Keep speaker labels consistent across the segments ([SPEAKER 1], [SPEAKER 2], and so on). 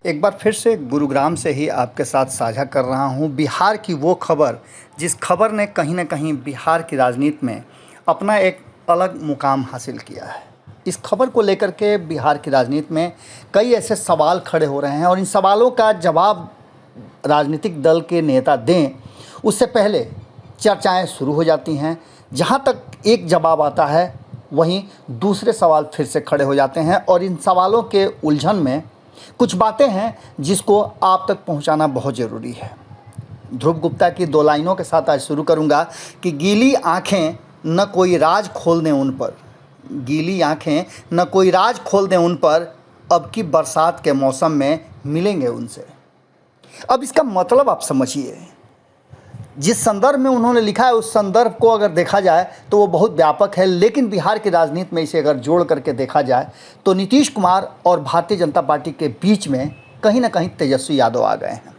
[SPEAKER 1] एक बार फिर से गुरुग्राम से ही आपके साथ साझा कर रहा हूँ बिहार की वो खबर जिस खबर ने कहीं ना कहीं बिहार की राजनीति में अपना एक अलग मुकाम हासिल किया है। इस खबर को लेकर के बिहार की राजनीति में कई ऐसे सवाल खड़े हो रहे हैं और इन सवालों का जवाब राजनीतिक दल के नेता दें उससे पहले चर्चाएं शुरू हो जाती हैं। जहाँ तक एक जवाब आता है वहीं दूसरे सवाल फिर से खड़े हो जाते हैं और इन सवालों के उलझन में कुछ बातें हैं जिसको आप तक पहुंचाना बहुत ज़रूरी है। ध्रुव गुप्ता की दो लाइनों के साथ आज शुरू करूंगा कि गीली आंखें न कोई राज खोल दें उन पर, गीली आंखें न कोई राज खोल दें उन पर, अब की बरसात के मौसम में मिलेंगे उनसे। अब इसका मतलब आप समझिए, जिस संदर्भ में उन्होंने लिखा है उस संदर्भ को अगर देखा जाए तो वो बहुत व्यापक है, लेकिन बिहार की राजनीति में इसे अगर जोड़ करके देखा जाए तो नीतीश कुमार और भारतीय जनता पार्टी के बीच में कहीं ना कहीं तेजस्वी यादव आ गए हैं।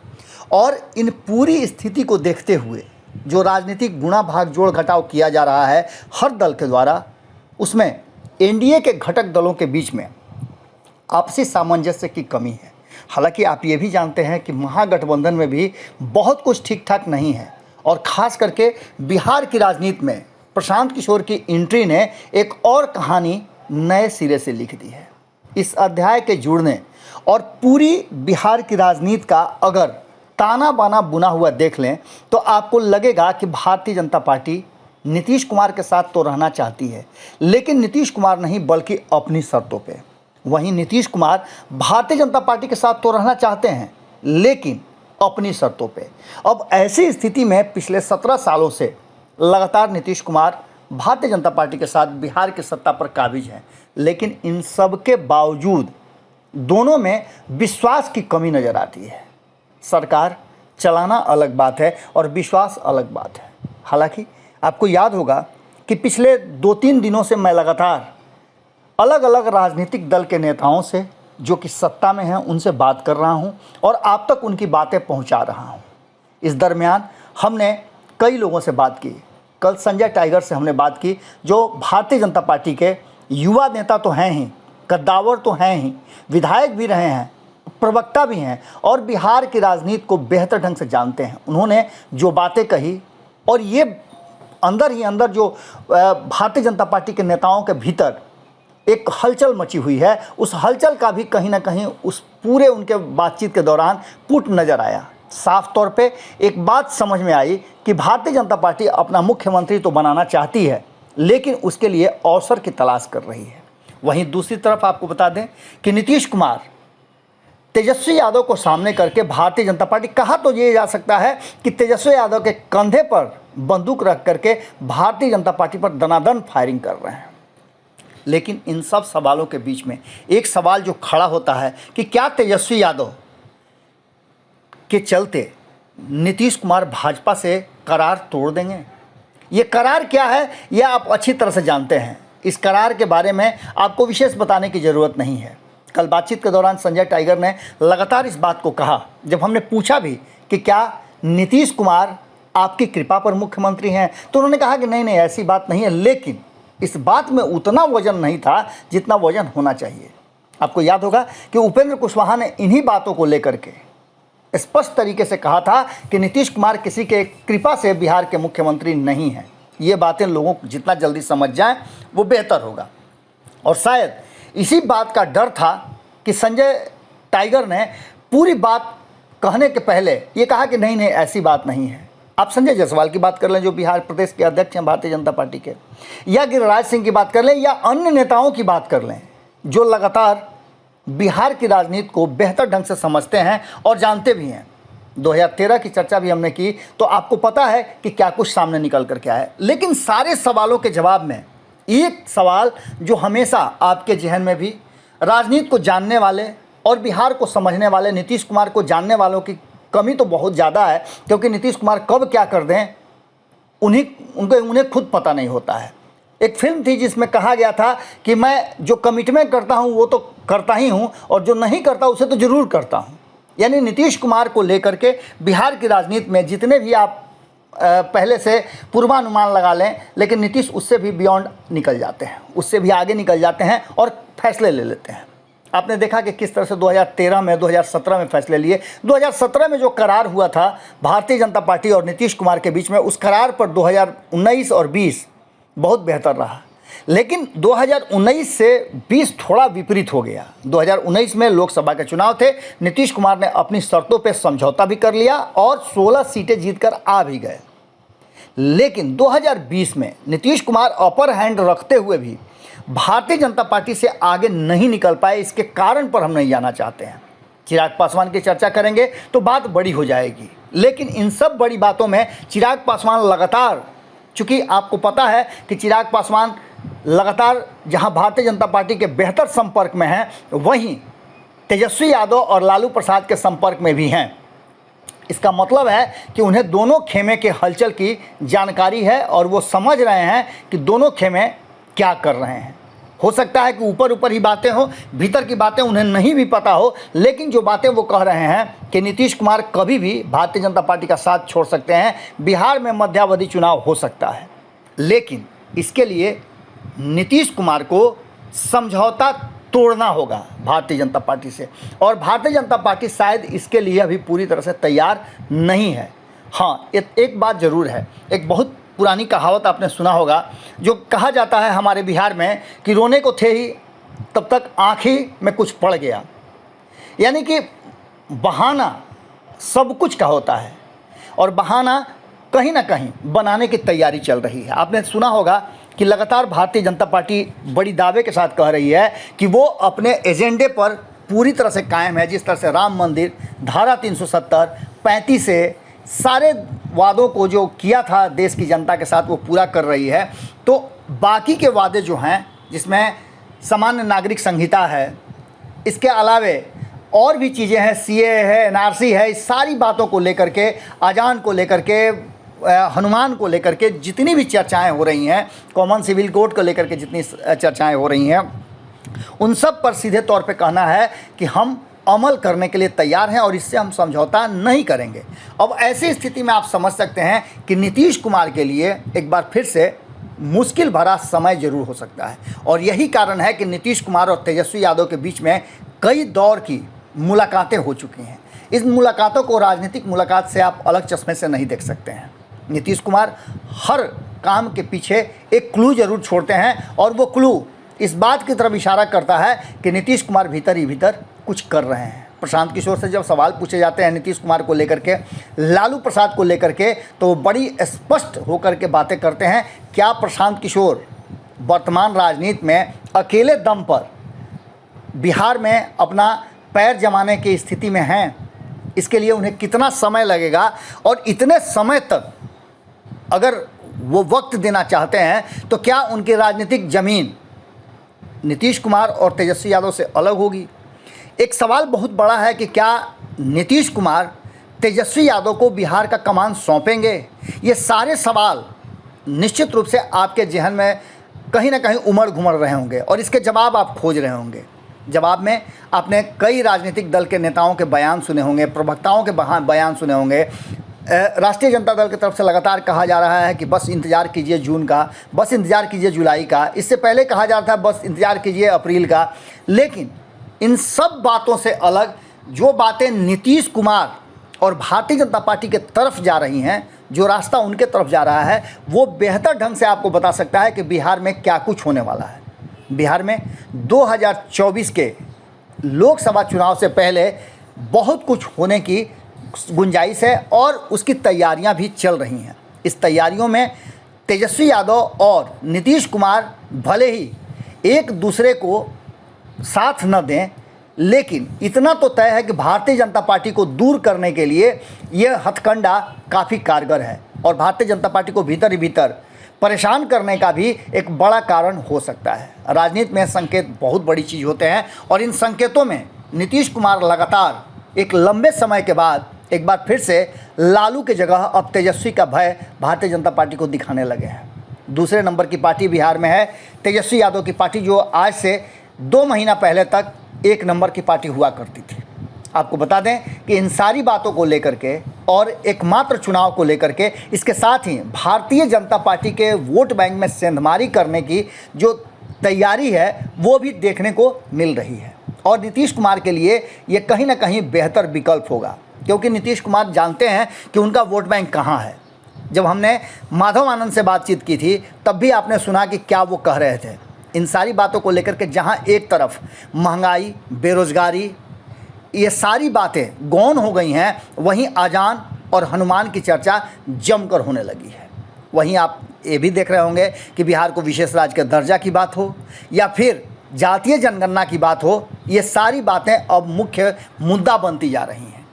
[SPEAKER 1] और इन पूरी स्थिति को देखते हुए जो राजनीतिक गुणा भाग जोड़ घटाव किया जा रहा है हर दल के द्वारा, उसमें एनडीए के घटक दलों के बीच में आपसी सामंजस्य की कमी है। हालांकि आप ये भी जानते हैं कि महागठबंधन में भी बहुत कुछ ठीक ठाक नहीं है और ख़ास करके बिहार की राजनीति में प्रशांत किशोर की एंट्री ने एक और कहानी नए सिरे से लिख दी है। इस अध्याय के जुड़ने और पूरी बिहार की राजनीति का अगर ताना बाना बुना हुआ देख लें तो आपको लगेगा कि भारतीय जनता पार्टी नीतीश कुमार के साथ तो रहना चाहती है, लेकिन नीतीश कुमार नहीं बल्कि अपनी शर्तों पे। वहीं नीतीश कुमार भारतीय जनता पार्टी के साथ तो रहना चाहते हैं लेकिन अपनी शर्तों पे। अब ऐसी स्थिति में पिछले 17 सालों से लगातार नीतीश कुमार भारतीय जनता पार्टी के साथ बिहार की सत्ता पर काबिज हैं, लेकिन इन सब के बावजूद दोनों में विश्वास की कमी नज़र आती है। सरकार चलाना अलग बात है और विश्वास अलग बात है। हालांकि आपको याद होगा कि पिछले 2-3 दिनों से मैं लगातार अलग अलग राजनीतिक दल के नेताओं से जो कि सत्ता में हैं उनसे बात कर रहा हूं और आप तक उनकी बातें पहुंचा रहा हूं। इस दरमियान हमने कई लोगों से बात की। कल संजय टाइगर से हमने बात की जो भारतीय जनता पार्टी के युवा नेता तो हैं ही, कद्दावर तो हैं ही, विधायक भी रहे हैं, प्रवक्ता भी हैं और बिहार की राजनीति को बेहतर ढंग से जानते हैं। उन्होंने जो बातें कही और ये अंदर ही अंदर जो भारतीय जनता पार्टी के नेताओं के भीतर एक हलचल मची हुई है, उस हलचल का भी कहीं ना कहीं उस पूरे उनके बातचीत के दौरान पुट नज़र आया। साफ तौर पे एक बात समझ में आई कि भारतीय जनता पार्टी अपना मुख्यमंत्री तो बनाना चाहती है लेकिन उसके लिए अवसर की तलाश कर रही है। वहीं दूसरी तरफ आपको बता दें कि नीतीश कुमार तेजस्वी यादव को सामने करके भारतीय जनता पार्टी, कहा तो ये जा सकता है कि तेजस्वी यादव के कंधे पर बंदूक रख करके भारतीय जनता पार्टी पर दनादन फायरिंग कर रहे हैं। लेकिन इन सब सवालों के बीच में एक सवाल जो खड़ा होता है कि क्या तेजस्वी यादव के चलते नीतीश कुमार भाजपा से करार तोड़ देंगे? ये करार क्या है यह आप अच्छी तरह से जानते हैं। इस करार के बारे में आपको विशेष बताने की ज़रूरत नहीं है। कल बातचीत के दौरान संजय टाइगर ने लगातार इस बात को कहा। जब हमने पूछा भी कि क्या नीतीश कुमार आपकी कृपा पर मुख्यमंत्री हैं तो उन्होंने कहा कि नहीं ऐसी बात नहीं है, लेकिन इस बात में उतना वजन नहीं था जितना वजन होना चाहिए। आपको याद होगा कि उपेंद्र कुशवाहा ने इन्हीं बातों को लेकर के स्पष्ट तरीके से कहा था कि नीतीश कुमार किसी के कृपा से बिहार के मुख्यमंत्री नहीं हैं। ये बातें लोगों को जितना जल्दी समझ जाएं वो बेहतर होगा। और शायद इसी बात का डर था कि संजय टाइगर ने पूरी बात कहने के पहले ये कहा कि नहीं ऐसी बात नहीं है। आप संजय जायसवाल की बात कर लें जो बिहार प्रदेश के अध्यक्ष हैं भारतीय जनता पार्टी के, या गिरिराज सिंह की बात कर लें या अन्य नेताओं की बात कर लें जो लगातार बिहार की राजनीति को बेहतर ढंग से समझते हैं और जानते भी हैं। 2013 की चर्चा भी हमने की तो आपको पता है कि क्या कुछ सामने निकल कर के आया है। लेकिन सारे सवालों के जवाब में एक सवाल जो हमेशा आपके जहन में भी राजनीति को जानने वाले और बिहार को समझने वाले, नीतीश कुमार को जानने वालों की कमी तो बहुत ज़्यादा है, क्योंकि नीतीश कुमार कब क्या कर दें उन्हें खुद पता नहीं होता है। एक फिल्म थी जिसमें कहा गया था कि मैं जो कमिटमेंट करता हूं वो तो करता ही हूं और जो नहीं करता उसे तो ज़रूर करता हूं। यानी नीतीश कुमार को लेकर के बिहार की राजनीति में जितने भी आप पहले से पूर्वानुमान लगा लें, लेकिन नीतीश उससे भी बियॉन्ड निकल जाते हैं, उससे भी आगे निकल जाते हैं और फैसले ले लेते हैं। आपने देखा कि किस तरह से 2013 में 2017 में फैसले लिए। 2017 में जो करार हुआ था भारतीय जनता पार्टी और नीतीश कुमार के बीच में, उस करार पर 2019 और 20 बहुत बेहतर रहा। लेकिन 2019 से 20 थोड़ा विपरीत हो गया। 2019 में लोकसभा के चुनाव थे, नीतीश कुमार ने अपनी शर्तों पर समझौता भी कर लिया और 16 सीटें जीतकर आ भी गए। लेकिन 2020 में नीतीश कुमार अपर हैंड रखते हुए भी भारतीय जनता पार्टी से आगे नहीं निकल पाए। इसके कारण पर हम नहीं जाना चाहते हैं। चिराग पासवान की चर्चा करेंगे तो बात बड़ी हो जाएगी, लेकिन इन सब बड़ी बातों में चिराग पासवान लगातार, चूँकि आपको पता है कि चिराग पासवान लगातार जहां भारतीय जनता पार्टी के बेहतर संपर्क में हैं, वहीं तेजस्वी यादव और लालू प्रसाद के संपर्क में भी हैं। इसका मतलब है कि उन्हें दोनों खेमे के हलचल की जानकारी है और वो समझ रहे हैं कि दोनों खेमे क्या कर रहे हैं। हो सकता है कि ऊपर ऊपर ही बातें हो, भीतर की बातें उन्हें नहीं भी पता हो, लेकिन जो बातें वो कह रहे हैं कि नीतीश कुमार कभी भी भारतीय जनता पार्टी का साथ छोड़ सकते हैं, बिहार में मध्यावधि चुनाव हो सकता है। लेकिन इसके लिए नीतीश कुमार को समझौता तोड़ना होगा भारतीय जनता पार्टी से, और भारतीय जनता पार्टी शायद इसके लिए अभी पूरी तरह से तैयार नहीं है। हाँ, एक बात ज़रूर है, एक बहुत पुरानी कहावत आपने सुना होगा, जो कहा जाता है हमारे बिहार में कि रोने को थे ही तब तक आँखी में कुछ पड़ गया। यानी कि बहाना सब कुछ का होता है और बहाना कहीं ना कहीं बनाने की तैयारी चल रही है। आपने सुना होगा कि लगातार भारतीय जनता पार्टी बड़ी दावे के साथ कह रही है कि वो अपने एजेंडे पर पूरी तरह से कायम है। जिस तरह से राम मंदिर, धारा 370, 35 से सारे वादों को जो किया था देश की जनता के साथ, वो पूरा कर रही है। तो बाकी के वादे जो हैं, जिसमें सामान्य नागरिक संहिता है, इसके अलावे और भी चीज़ें हैं, सीए है, एनआरसी है, इस सारी बातों को लेकर के, अजान को लेकर के, हनुमान को लेकर के जितनी भी चर्चाएं हो रही हैं, कॉमन सिविल कोड को लेकर के जितनी चर्चाएं हो रही हैं, उन सब पर सीधे तौर पे कहना है कि हम अमल करने के लिए तैयार हैं और इससे हम समझौता नहीं करेंगे। अब ऐसी स्थिति में आप समझ सकते हैं कि नीतीश कुमार के लिए एक बार फिर से मुश्किल भरा समय जरूर हो सकता है, और यही कारण है कि नीतीश कुमार और तेजस्वी यादव के बीच में कई दौर की मुलाकातें हो चुकी हैं। इस मुलाकातों को राजनीतिक मुलाकात से आप अलग चश्मे से नहीं देख सकते हैं। नीतीश कुमार हर काम के पीछे एक क्लू जरूर छोड़ते हैं, और वो क्लू इस बात की तरफ इशारा करता है कि नीतीश कुमार भीतर ही भीतर कुछ कर रहे हैं। प्रशांत किशोर से जब सवाल पूछे जाते हैं नीतीश कुमार को लेकर के, लालू प्रसाद को लेकर के, तो वो बड़ी स्पष्ट होकर के बातें करते हैं। क्या प्रशांत किशोर वर्तमान राजनीति में अकेले दम पर बिहार में अपना पैर जमाने की स्थिति में हैं? इसके लिए उन्हें कितना समय लगेगा, और इतने समय तक अगर वो वक्त देना चाहते हैं तो क्या उनकी राजनीतिक ज़मीन नीतीश कुमार और तेजस्वी यादव से अलग होगी? एक सवाल बहुत बड़ा है कि क्या नीतीश कुमार तेजस्वी यादव को बिहार का कमान सौंपेंगे? ये सारे सवाल निश्चित रूप से आपके जहन में कहीं ना कहीं उमड़ घुमड़ रहे होंगे, और इसके जवाब आप खोज रहे होंगे। जवाब में आपने कई राजनीतिक दल के नेताओं के बयान सुने होंगे, प्रवक्ताओं के बयान सुने होंगे। राष्ट्रीय जनता दल की तरफ से लगातार कहा जा रहा है कि बस इंतज़ार कीजिए जून का, बस इंतज़ार कीजिए जुलाई का। इससे पहले कहा जा रहा था बस इंतज़ार कीजिए अप्रैल का। लेकिन इन सब बातों से अलग जो बातें नीतीश कुमार और भारतीय जनता पार्टी के तरफ जा रही हैं, जो रास्ता उनके तरफ जा रहा है, वो बेहतर ढंग से आपको बता सकता है कि बिहार में क्या कुछ होने वाला है। बिहार में 2024 के लोकसभा चुनाव से पहले बहुत कुछ होने की गुंजाइश है, और उसकी तैयारियां भी चल रही हैं। इस तैयारियों में तेजस्वी यादव और नीतीश कुमार भले ही एक दूसरे को साथ न दें, लेकिन इतना तो तय है कि भारतीय जनता पार्टी को दूर करने के लिए यह हथकंडा काफ़ी कारगर है, और भारतीय जनता पार्टी को भीतर ही भीतर परेशान करने का भी एक बड़ा कारण हो सकता है। राजनीति में संकेत बहुत बड़ी चीज़ होते हैं, और इन संकेतों में नीतीश कुमार लगातार एक लंबे समय के बाद एक बार फिर से लालू की जगह अब तेजस्वी का भय भारतीय जनता पार्टी को दिखाने लगे हैं। दूसरे नंबर की पार्टी बिहार में है तेजस्वी यादव की पार्टी, जो आज से 2 महीना पहले तक 1 नंबर की पार्टी हुआ करती थी। आपको बता दें कि इन सारी बातों को लेकर के और एकमात्र चुनाव को लेकर के, इसके साथ ही भारतीय जनता पार्टी के वोट बैंक में सेंधमारी करने की जो तैयारी है वो भी देखने को मिल रही है। और नीतीश कुमार के लिए ये कहीं ना कहीं बेहतर विकल्प होगा, क्योंकि नीतीश कुमार जानते हैं कि उनका वोट बैंक कहाँ है। जब हमने माधव आनंद से बातचीत की थी तब भी आपने सुना कि क्या वो कह रहे थे। इन सारी बातों को लेकर के जहाँ एक तरफ महंगाई, बेरोजगारी, ये सारी बातें गौन हो गई हैं, वहीं अजान और हनुमान की चर्चा जमकर होने लगी है। वहीं आप ये भी देख रहे होंगे कि बिहार को विशेष राज्य का दर्जा की बात हो या फिर जातीय जनगणना की बात हो, ये सारी बातें अब मुख्य मुद्दा बनती जा रही हैं।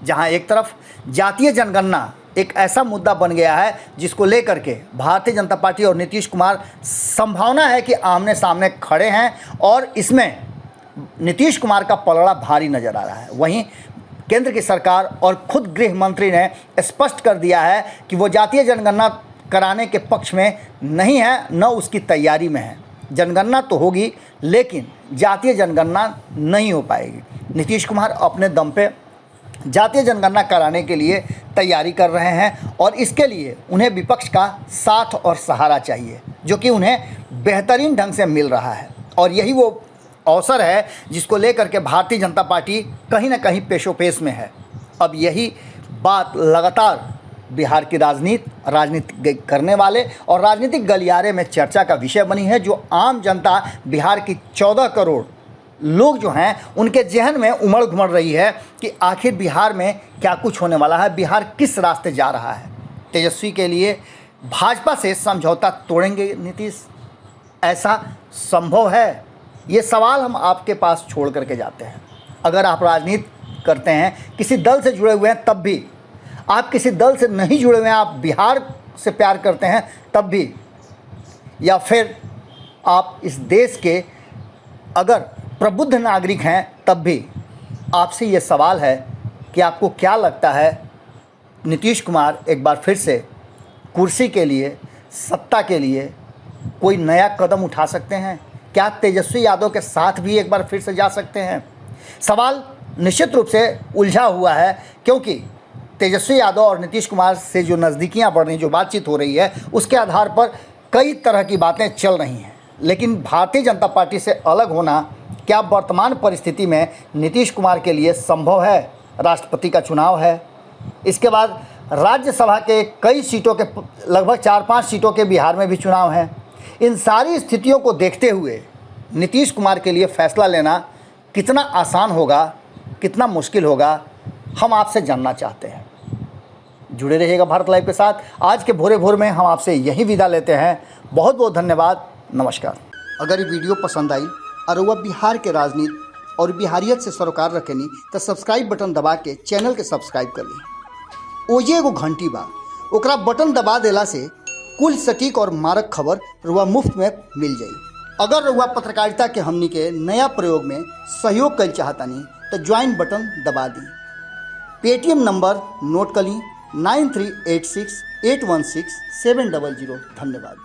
[SPEAKER 1] जहां एक तरफ जातीय जनगणना एक ऐसा मुद्दा बन गया है जिसको लेकर के भारतीय जनता पार्टी और नीतीश कुमार संभावना है कि आमने सामने खड़े हैं और इसमें नीतीश कुमार का पलड़ा भारी नज़र आ रहा है। वहीं केंद्र की सरकार और खुद गृह मंत्री ने स्पष्ट कर दिया है कि वो जातीय जनगणना कराने के पक्ष में नहीं है, न उसकी तैयारी में है। जनगणना तो होगी लेकिन जातीय जनगणना नहीं हो पाएगी। नीतीश कुमार अपने दम पे जातीय जनगणना कराने के लिए तैयारी कर रहे हैं और इसके लिए उन्हें विपक्ष का साथ और सहारा चाहिए, जो कि उन्हें बेहतरीन ढंग से मिल रहा है। और यही वो अवसर है जिसको लेकर के भारतीय जनता पार्टी कहीं ना कहीं पेशोपेश में है। अब यही बात लगातार बिहार की राजनीति करने वाले और राजनीतिक गलियारे में चर्चा का विषय बनी है, जो आम जनता बिहार की 14 करोड़ लोग जो हैं उनके जहन में उमड़ घुमड़ रही है कि आखिर बिहार में क्या कुछ होने वाला है, बिहार किस रास्ते जा रहा है। तेजस्वी के लिए भाजपा से समझौता तोड़ेंगे नीतीश, ऐसा संभव है? ये सवाल हम आपके पास छोड़ करके जाते हैं। अगर आप राजनीति करते हैं, किसी दल से जुड़े हुए हैं, तब भी आप किसी दल से नहीं जुड़े हुए हैं, आप बिहार से प्यार करते हैं तब भी, या फिर आप इस देश के अगर प्रबुद्ध नागरिक हैं तब भी, आपसे ये सवाल है कि आपको क्या लगता है नीतीश कुमार एक बार फिर से कुर्सी के लिए, सत्ता के लिए कोई नया कदम उठा सकते हैं? क्या तेजस्वी यादव के साथ भी एक बार फिर से जा सकते हैं? सवाल निश्चित रूप से उलझा हुआ है, क्योंकि तेजस्वी यादव और नीतीश कुमार से जो नज़दीकियाँ बढ़ रही, जो बातचीत हो रही है, उसके आधार पर कई तरह की बातें चल रही हैं। लेकिन भारतीय जनता पार्टी से अलग होना क्या वर्तमान परिस्थिति में नीतीश कुमार के लिए संभव है? राष्ट्रपति का चुनाव है, इसके बाद राज्यसभा के कई सीटों के, लगभग 4-5 सीटों के बिहार में भी चुनाव हैं। इन सारी स्थितियों को देखते हुए नीतीश कुमार के लिए फैसला लेना कितना आसान होगा, कितना मुश्किल होगा, हम आपसे जानना चाहते हैं। जुड़े रहिएगा भारत लाइव के साथ। आज के भोरे भोर में हम आपसे यही विदा लेते हैं। बहुत बहुत धन्यवाद, नमस्कार। अगर ये वीडियो पसंद आई और वह बिहार के राजनीति और बिहारियत से सरोकार रखेनी तो सब्सक्राइब बटन दबा के चैनल के सब्सक्राइब कर ली। ओजे एगो घंटी बा, ओकरा बटन दबा देला से कुल सटीक और मारक खबर रुआ मुफ्त में मिल जाई। अगर रुआ पत्रकारिता के हमनी के नया प्रयोग में सहयोग कर चाहतानी तो ज्वाइन बटन दबा दी। पेटीएम नंबर नोट कर ली 9386816700। धन्यवाद।